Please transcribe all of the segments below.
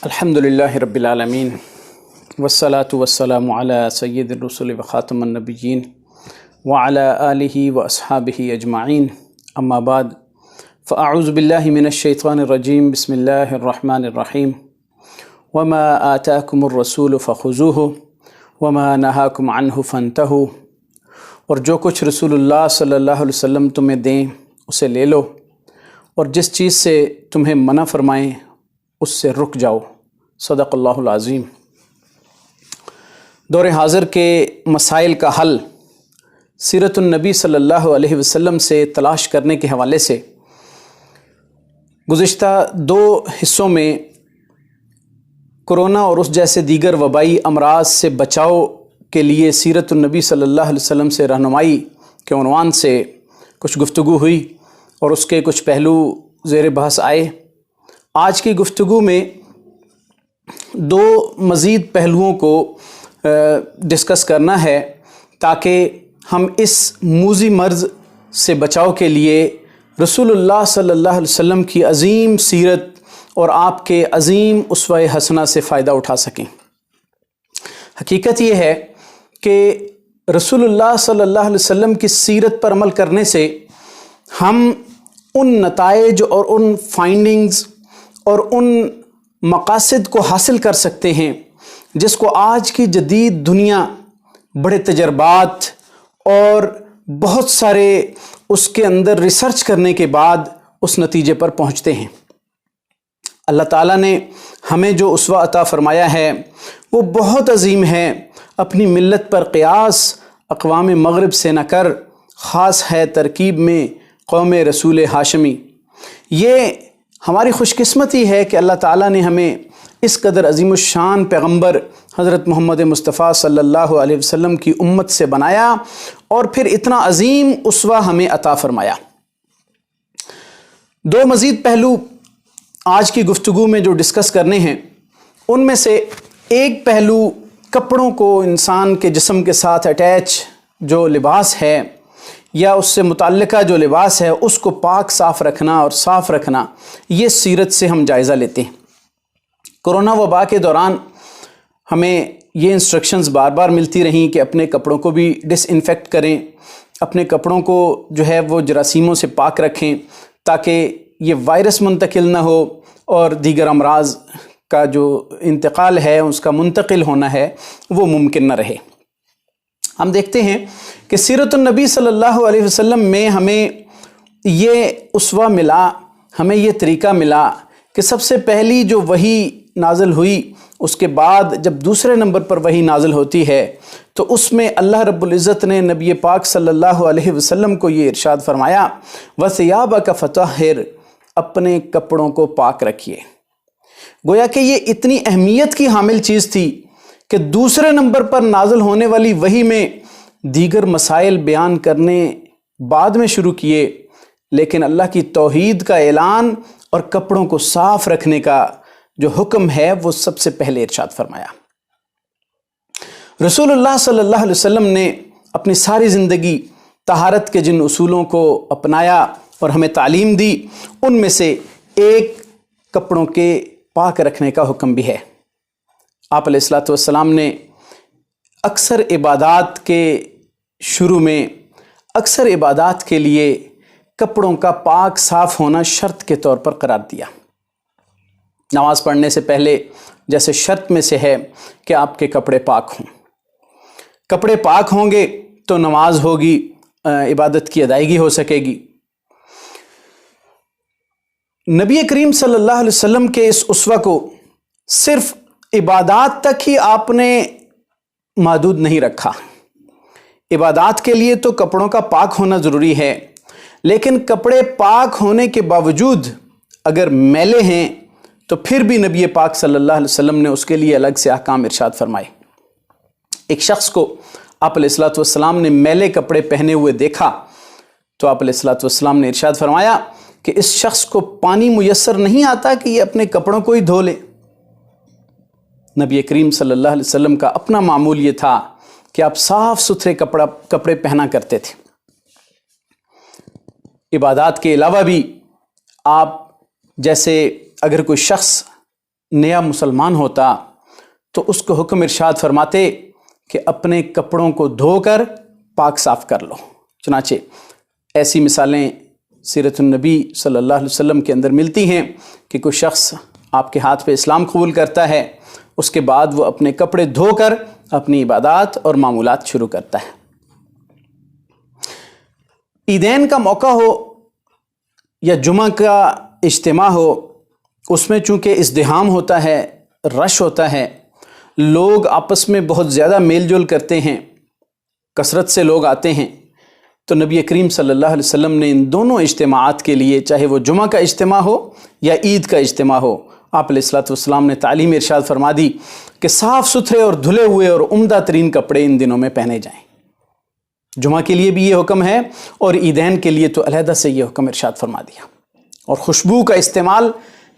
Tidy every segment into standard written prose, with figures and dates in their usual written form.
الحمدللہ رب العالمین والصلاة والسلام علی سید الرسل وخاتم النبیین وعلی آلہ واصحابہ اجمعین اما بعد فاعوذ باللہ من الشیطان الرجیم بسم اللہ الرحمن الرحیم وما آتاکم الرسول فخذوہ وما نہاکم عنہ فانتہوا، اور جو کچھ رسول اللہ صلی اللہ علیہ وسلم تمہیں دیں اسے لے لو، اور جس چیز سے تمہیں منع فرمائیں اس سے رک جاؤ۔ صدق اللہ العظیم۔ دور حاضر کے مسائل کا حل سیرت النبی صلی اللہ علیہ وسلم سے تلاش کرنے کے حوالے سے گزشتہ 2 حصوں میں کرونا اور اس جیسے دیگر وبائی امراض سے بچاؤ کے لیے سیرت النبی صلی اللہ علیہ وسلم سے رہنمائی کے عنوان سے کچھ گفتگو ہوئی اور اس کے کچھ پہلو زیر بحث آئے۔ آج کی گفتگو میں 2 مزید پہلوؤں کو ڈسکس کرنا ہے تاکہ ہم اس موذی مرض سے بچاؤ کے لیے رسول اللہ صلی اللہ علیہ وسلم کی عظیم سیرت اور آپ کے عظیم اسوہ حسنہ سے فائدہ اٹھا سکیں۔ حقیقت یہ ہے کہ رسول اللہ صلی اللہ علیہ وسلم کی سیرت پر عمل کرنے سے ہم ان نتائج اور ان فائنڈنگز اور ان مقاصد کو حاصل کر سکتے ہیں جس کو آج کی جدید دنیا بڑے تجربات اور بہت سارے اس کے اندر ریسرچ کرنے کے بعد اس نتیجے پر پہنچتے ہیں۔ اللہ تعالیٰ نے ہمیں جو اسوہ عطا فرمایا ہے وہ بہت عظیم ہے۔ اپنی ملت پر قیاس اقوام مغرب سے نہ کر، خاص ہے ترکیب میں قوم رسول ہاشمی۔ یہ ہماری خوش قسمتی ہے کہ اللہ تعالیٰ نے ہمیں اس قدر عظیم الشان پیغمبر حضرت محمد مصطفیٰ صلی اللہ علیہ وسلم کی امت سے بنایا اور پھر اتنا عظیم اسوہ ہمیں عطا فرمایا۔ 2 مزید پہلو آج کی گفتگو میں جو ڈسکس کرنے ہیں ان میں سے ایک پہلو کپڑوں کو انسان کے جسم کے ساتھ اٹیچ جو لباس ہے یا اس سے متعلقہ جو لباس ہے اس کو پاک صاف رکھنا اور صاف رکھنا، یہ سیرت سے ہم جائزہ لیتے ہیں۔ کرونا وبا کے دوران ہمیں یہ انسٹرکشنز بار بار ملتی رہیں کہ اپنے کپڑوں کو بھی ڈس انفیکٹ کریں، اپنے کپڑوں کو جو ہے وہ جراثیموں سے پاک رکھیں تاکہ یہ وائرس منتقل نہ ہو اور دیگر امراض کا جو انتقال ہے اس کا منتقل ہونا ہے وہ ممکن نہ رہے۔ ہم دیکھتے ہیں کہ سیرت النبی صلی اللہ علیہ وسلم میں ہمیں یہ اسوہ ملا، ہمیں یہ طریقہ ملا کہ سب سے پہلی جو وحی نازل ہوئی اس کے بعد جب دوسرے نمبر پر وحی نازل ہوتی ہے تو اس میں اللہ رب العزت نے نبی پاک صلی اللہ علیہ وسلم کو یہ ارشاد فرمایا وَثِيَابَكَ فَطَهِّرْ، اپنے کپڑوں کو پاک رکھیے۔ گویا کہ یہ اتنی اہمیت کی حامل چیز تھی کہ دوسرے نمبر پر نازل ہونے والی وحی میں دیگر مسائل بیان کرنے بعد میں شروع کیے، لیکن اللہ کی توحید کا اعلان اور کپڑوں کو صاف رکھنے کا جو حکم ہے وہ سب سے پہلے ارشاد فرمایا۔ رسول اللہ صلی اللہ علیہ وسلم نے اپنی ساری زندگی طہارت کے جن اصولوں کو اپنایا اور ہمیں تعلیم دی ان میں سے ایک کپڑوں کے پاک رکھنے کا حکم بھی ہے۔ آپ علیہ الصلوۃ والسلام نے اکثر عبادات کے شروع میں اکثر عبادات کے لیے کپڑوں کا پاک صاف ہونا شرط کے طور پر قرار دیا۔ نماز پڑھنے سے پہلے جیسے شرط میں سے ہے کہ آپ کے کپڑے پاک ہوں، کپڑے پاک ہوں گے تو نماز ہوگی، عبادت کی ادائیگی ہو سکے گی۔ نبی کریم صلی اللہ علیہ وسلم کے اس اسوہ کو صرف عبادات تک ہی آپ نے محدود نہیں رکھا۔ عبادات کے لیے تو کپڑوں کا پاک ہونا ضروری ہے، لیکن کپڑے پاک ہونے کے باوجود اگر میلے ہیں تو پھر بھی نبی پاک صلی اللہ علیہ وسلم نے اس کے لیے الگ سے احکام ارشاد فرمائے۔ ایک شخص کو آپ علیہ الصلوۃ والسلام نے میلے کپڑے پہنے ہوئے دیکھا تو آپ علیہ الصلوۃ والسلام نے ارشاد فرمایا کہ اس شخص کو پانی میسر نہیں آتا کہ یہ اپنے کپڑوں کو ہی دھو لے۔ نبی کریم صلی اللہ علیہ وسلم کا اپنا معمول یہ تھا کہ آپ صاف ستھرے کپڑے پہنا کرتے تھے۔ عبادات کے علاوہ بھی آپ جیسے اگر کوئی شخص نیا مسلمان ہوتا تو اس کو حکم ارشاد فرماتے کہ اپنے کپڑوں کو دھو کر پاک صاف کر لو۔ چنانچہ ایسی مثالیں سیرت النبی صلی اللہ علیہ وسلم کے اندر ملتی ہیں کہ کوئی شخص آپ کے ہاتھ پہ اسلام قبول کرتا ہے، اس کے بعد وہ اپنے کپڑے دھو کر اپنی عبادات اور معمولات شروع کرتا ہے۔ عیدین کا موقع ہو یا جمعہ کا اجتماع ہو، اس میں چونکہ ازدحام ہوتا ہے، رش ہوتا ہے، لوگ آپس میں بہت زیادہ میل جول کرتے ہیں، کثرت سے لوگ آتے ہیں، تو نبی کریم صلی اللہ علیہ وسلم نے ان دونوں اجتماعات کے لیے، چاہے وہ جمعہ کا اجتماع ہو یا عید کا اجتماع ہو، آپ علیہ الصلوۃ والسلام نے تعلیم ارشاد فرما دی کہ صاف ستھرے اور دھلے ہوئے اور عمدہ ترین کپڑے ان دنوں میں پہنے جائیں۔ جمعہ کے لیے بھی یہ حکم ہے اور عیدین کے لیے تو علیحدہ سے یہ حکم ارشاد فرما دیا، اور خوشبو کا استعمال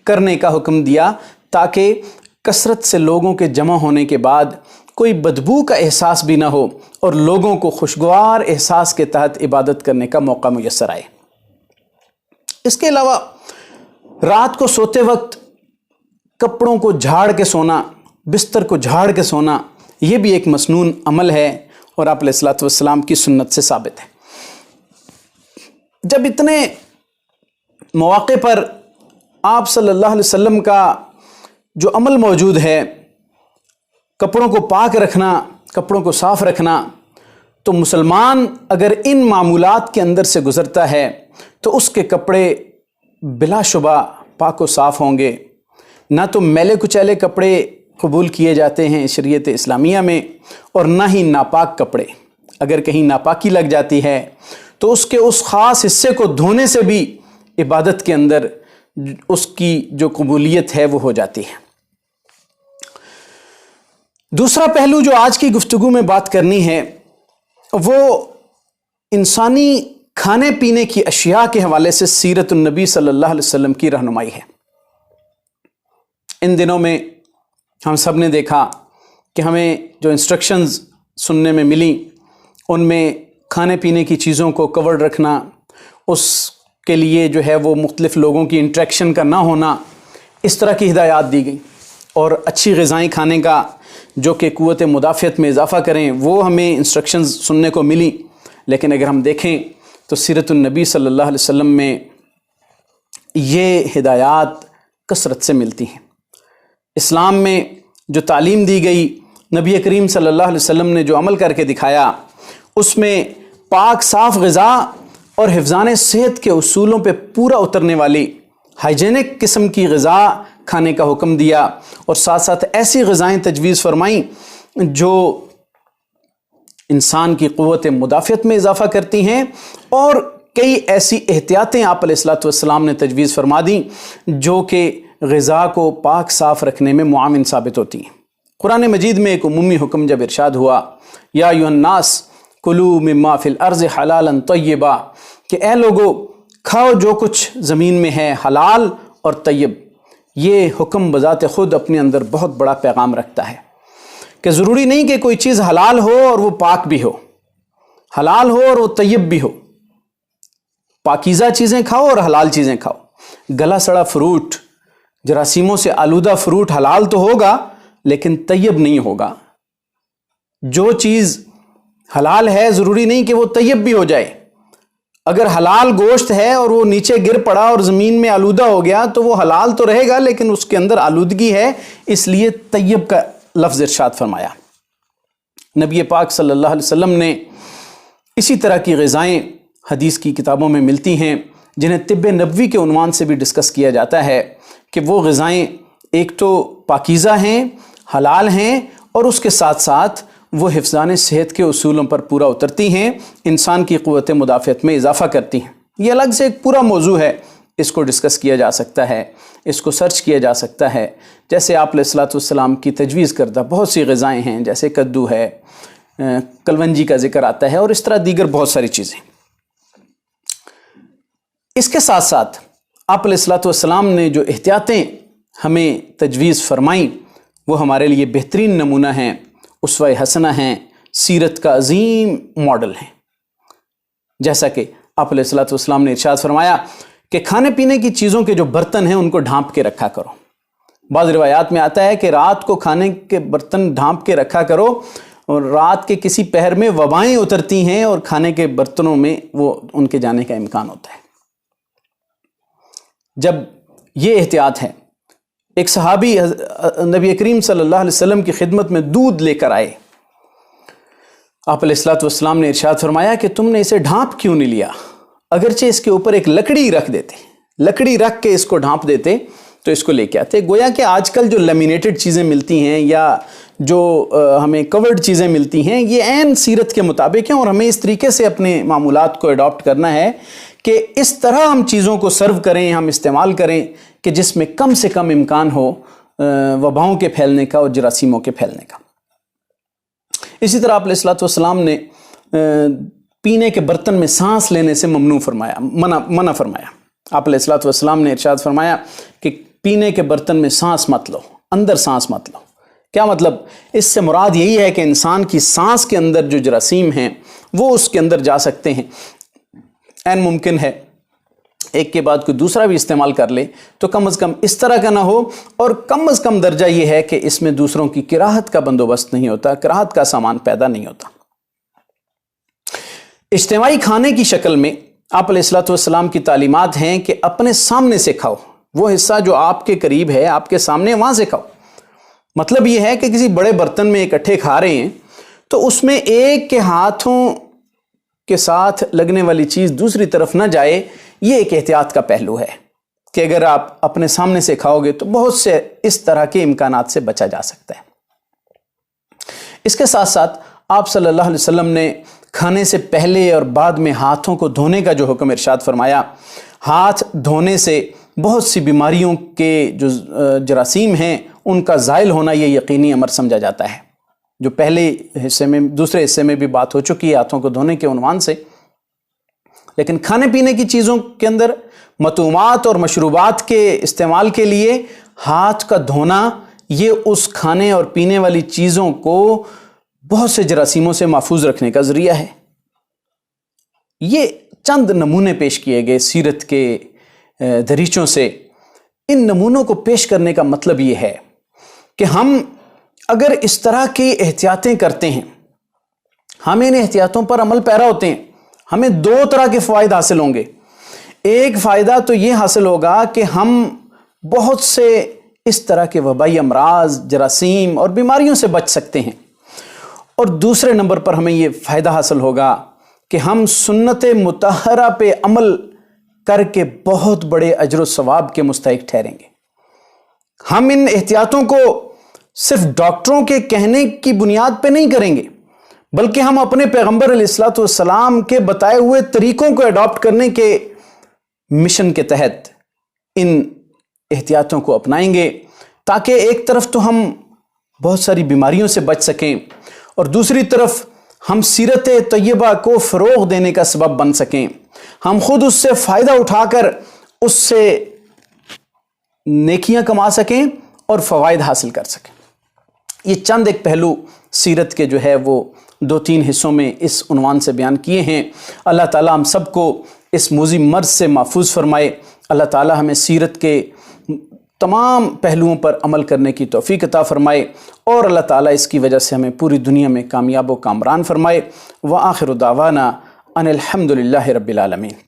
کرنے کا حکم دیا تاکہ کثرت سے لوگوں کے جمع ہونے کے بعد کوئی بدبو کا احساس بھی نہ ہو اور لوگوں کو خوشگوار احساس کے تحت عبادت کرنے کا موقع میسر آئے۔ اس کے علاوہ رات کو سوتے وقت کپڑوں کو جھاڑ کے سونا، بستر کو جھاڑ کے سونا، یہ بھی ایک مسنون عمل ہے اور آپ علیہ الصلوۃ والسلام کی سنت سے ثابت ہے۔ جب اتنے مواقع پر آپ صلی اللہ علیہ وسلم کا جو عمل موجود ہے، کپڑوں کو پاک رکھنا، کپڑوں کو صاف رکھنا، تو مسلمان اگر ان معمولات کے اندر سے گزرتا ہے تو اس کے کپڑے بلا شبہ پاک و صاف ہوں گے۔ نہ تو میلے کچیلے کپڑے قبول کیے جاتے ہیں شریعت اسلامیہ میں، اور نہ ہی ناپاک کپڑے۔ اگر کہیں ناپاکی لگ جاتی ہے تو اس کے اس خاص حصے کو دھونے سے بھی عبادت کے اندر اس کی جو قبولیت ہے وہ ہو جاتی ہے۔ دوسرا پہلو جو آج کی گفتگو میں بات کرنی ہے وہ انسانی کھانے پینے کی اشیاء کے حوالے سے سیرت النبی صلی اللہ علیہ وسلم کی رہنمائی ہے۔ ان دنوں میں ہم سب نے دیکھا کہ ہمیں جو انسٹرکشنز سننے میں ملی ان میں کھانے پینے کی چیزوں کو کورڈ رکھنا، اس کے لیے جو ہے وہ مختلف لوگوں کی انٹریکشن کا نہ ہونا، اس طرح کی ہدایات دی گئیں، اور اچھی غذائیں کھانے کا جو کہ قوت مدافعت میں اضافہ کریں وہ ہمیں انسٹرکشنز سننے کو ملی۔ لیکن اگر ہم دیکھیں تو سیرت النبی صلی اللہ علیہ وسلم میں یہ ہدایات کثرت سے ملتی ہیں۔ اسلام میں جو تعلیم دی گئی، نبی کریم صلی اللہ علیہ وسلم نے جو عمل کر کے دکھایا، اس میں پاک صاف غذا اور حفظان صحت کے اصولوں پہ پورا اترنے والی ہائیجینک قسم کی غذا کھانے کا حکم دیا، اور ساتھ ساتھ ایسی غذائیں تجویز فرمائیں جو انسان کی قوت مدافعت میں اضافہ کرتی ہیں، اور کئی ایسی احتیاطیں آپ علیہ الصلوۃ والسلام نے تجویز فرما دیں جو کہ غذا کو پاک صاف رکھنے میں معاون ثابت ہوتی ہیں۔ قرآن مجید میں ایک عمومی حکم جب ارشاد ہوا، یا ایھا الناس کلوا مما فی الارض حلالا طیبا، کہ اے لوگو کھاؤ جو کچھ زمین میں ہے حلال اور طیب، یہ حکم بذات خود اپنے اندر بہت بڑا پیغام رکھتا ہے کہ ضروری نہیں کہ کوئی چیز حلال ہو اور وہ پاک بھی ہو، حلال ہو اور وہ طیب بھی ہو۔ پاکیزہ چیزیں کھاؤ اور حلال چیزیں کھاؤ۔ گلا سڑا فروٹ، جراثیموں سے آلودہ فروٹ حلال تو ہوگا لیکن طیب نہیں ہوگا۔ جو چیز حلال ہے ضروری نہیں کہ وہ طیب بھی ہو جائے۔ اگر حلال گوشت ہے اور وہ نیچے گر پڑا اور زمین میں آلودہ ہو گیا تو وہ حلال تو رہے گا لیکن اس کے اندر آلودگی ہے، اس لیے طیب کا لفظ ارشاد فرمایا۔ نبی پاک صلی اللہ علیہ وسلم نے اسی طرح کی غذائیں حدیث کی کتابوں میں ملتی ہیں جنہیں طب نبوی کے عنوان سے بھی ڈسکس کیا جاتا ہے کہ وہ غذائیں ایک تو پاکیزہ ہیں، حلال ہیں، اور اس کے ساتھ ساتھ وہ حفظان صحت کے اصولوں پر پورا اترتی ہیں، انسان کی قوت مدافعت میں اضافہ کرتی ہیں۔ یہ الگ سے ایک پورا موضوع ہے، اس کو ڈسکس کیا جا سکتا ہے، اس کو سرچ کیا جا سکتا ہے۔ جیسے آپ علیہ الصلوۃ والسلام کی تجویز کردہ بہت سی غذائیں ہیں، جیسے کدو ہے، کلونجی کا ذکر آتا ہے، اور اس طرح دیگر بہت ساری چیزیں۔ اس کے ساتھ ساتھ آپ علیہ الصلوۃ والسلام نے جو احتیاطیں ہمیں تجویز فرمائیں وہ ہمارے لیے بہترین نمونہ ہیں، اسوہ حسنہ ہیں، سیرت کا عظیم ماڈل ہیں۔ جیسا کہ آپ علیہ الصلوۃ والسلام نے ارشاد فرمایا کہ کھانے پینے کی چیزوں کے جو برتن ہیں ان کو ڈھانپ کے رکھا کرو، بعض روایات میں آتا ہے کہ رات کو کھانے کے برتن ڈھانپ کے رکھا کرو، اور رات کے کسی پہر میں وبائیں اترتی ہیں اور کھانے کے برتنوں میں وہ ان کے جانے کا امکان ہوتا ہے۔ جب یہ احتیاط ہے، ایک صحابی نبی کریم صلی اللہ علیہ وسلم کی خدمت میں دودھ لے کر آئے۔ آپ علیہ الصلوۃ والسلام نے ارشاد فرمایا کہ تم نے اسے ڈھانپ کیوں نہیں لیا؟ اگرچہ اس کے اوپر ایک لکڑی رکھ دیتے، لکڑی رکھ کے اس کو ڈھانپ دیتے تو اس کو لے کے آتے۔ گویا کہ آج کل جو لیمینیٹڈ چیزیں ملتی ہیں یا جو ہمیں کورڈ چیزیں ملتی ہیں، یہ عین سیرت کے مطابق ہیں، اور ہمیں اس طریقے سے اپنے معمولات کو اڈاپٹ کرنا ہے کہ اس طرح ہم چیزوں کو سرو کریں، ہم استعمال کریں کہ جس میں کم سے کم امکان ہو وباؤں کے پھیلنے کا اور جراثیموں کے پھیلنے کا۔ اسی طرح آپ علیہ الصلوۃ والسلام نے پینے کے برتن میں سانس لینے سے منع فرمایا۔ آپ علیہ الصلوۃ والسلام نے ارشاد فرمایا کہ پینے کے برتن میں سانس مت لو، اندر سانس مت لو۔ کیا مطلب؟ اس سے مراد یہی ہے کہ انسان کی سانس کے اندر جو جراثیم ہیں وہ اس کے اندر جا سکتے ہیں۔ این ممکن ہے ایک کے بعد کوئی دوسرا بھی استعمال کر لے، تو کم از کم اس طرح کا نہ ہو، اور کم از کم درجہ یہ ہے کہ اس میں دوسروں کی کراہت کا بندوبست نہیں ہوتا، کراہت کا سامان پیدا نہیں ہوتا۔ اجتماعی کھانے کی شکل میں آپ علیہ الصلوۃ والسلام کی تعلیمات ہیں کہ اپنے سامنے سے کھاؤ، وہ حصہ جو آپ کے قریب ہے، آپ کے سامنے، وہاں سے کھاؤ۔ مطلب یہ ہے کہ کسی بڑے برتن میں اکٹھے کھا رہے ہیں تو اس میں ایک کے ہاتھوں کے ساتھ لگنے والی چیز دوسری طرف نہ جائے۔ یہ ایک احتیاط کا پہلو ہے کہ اگر آپ اپنے سامنے سے کھاؤ گے تو بہت سے اس طرح کے امکانات سے بچا جا سکتا ہے۔ اس کے ساتھ ساتھ آپ صلی اللہ علیہ وسلم نے کھانے سے پہلے اور بعد میں ہاتھوں کو دھونے کا جو حکم ارشاد فرمایا۔ ہاتھ دھونے سے بہت سی بیماریوں کے جو جراثیم ہیں ان کا زائل ہونا یہ یقینی امر سمجھا جاتا ہے، جو پہلے حصے میں، دوسرے حصے میں بھی بات ہو چکی ہے ہاتھوں کو دھونے کے عنوان سے۔ لیکن کھانے پینے کی چیزوں کے اندر مطعومات اور مشروبات کے استعمال کے لیے ہاتھ کا دھونا یہ اس کھانے اور پینے والی چیزوں کو بہت سے جراثیموں سے محفوظ رکھنے کا ذریعہ ہے۔ یہ چند نمونے پیش کیے گئے سیرت کے دریچوں سے۔ ان نمونوں کو پیش کرنے کا مطلب یہ ہے کہ ہم اگر اس طرح کی احتیاطیں کرتے ہیں، ہم ان احتیاطوں پر عمل پیرا ہوتے ہیں، ہمیں دو طرح کے فوائد حاصل ہوں گے۔ ایک فائدہ تو یہ حاصل ہوگا کہ ہم بہت سے اس طرح کے وبائی امراض، جراثیم اور بیماریوں سے بچ سکتے ہیں، اور دوسرے نمبر پر ہمیں یہ فائدہ حاصل ہوگا کہ ہم سنت مطہرہ پہ عمل کر کے بہت بڑے اجر و ثواب کے مستحق ٹھہریں گے۔ ہم ان احتیاطوں کو صرف ڈاکٹروں کے کہنے کی بنیاد پہ نہیں کریں گے، بلکہ ہم اپنے پیغمبر علیہ الصلوۃ والسلام کے بتائے ہوئے طریقوں کو اڈاپٹ کرنے کے مشن کے تحت ان احتیاطوں کو اپنائیں گے، تاکہ ایک طرف تو ہم بہت ساری بیماریوں سے بچ سکیں اور دوسری طرف ہم سیرت طیبہ کو فروغ دینے کا سبب بن سکیں، ہم خود اس سے فائدہ اٹھا کر اس سے نیکیاں کما سکیں اور فوائد حاصل کر سکیں۔ یہ چند ایک پہلو سیرت کے جو ہے وہ 2-3 حصوں میں اس عنوان سے بیان کیے ہیں۔ اللہ تعالیٰ ہم سب کو اس موذی مرض سے محفوظ فرمائے۔ اللہ تعالیٰ ہمیں سیرت کے تمام پہلوؤں پر عمل کرنے کی توفیق عطا فرمائے، اور اللہ تعالیٰ اس کی وجہ سے ہمیں پوری دنیا میں کامیاب و کامران فرمائے۔ وآخر دعوانا ان الحمد للہ رب العالمین۔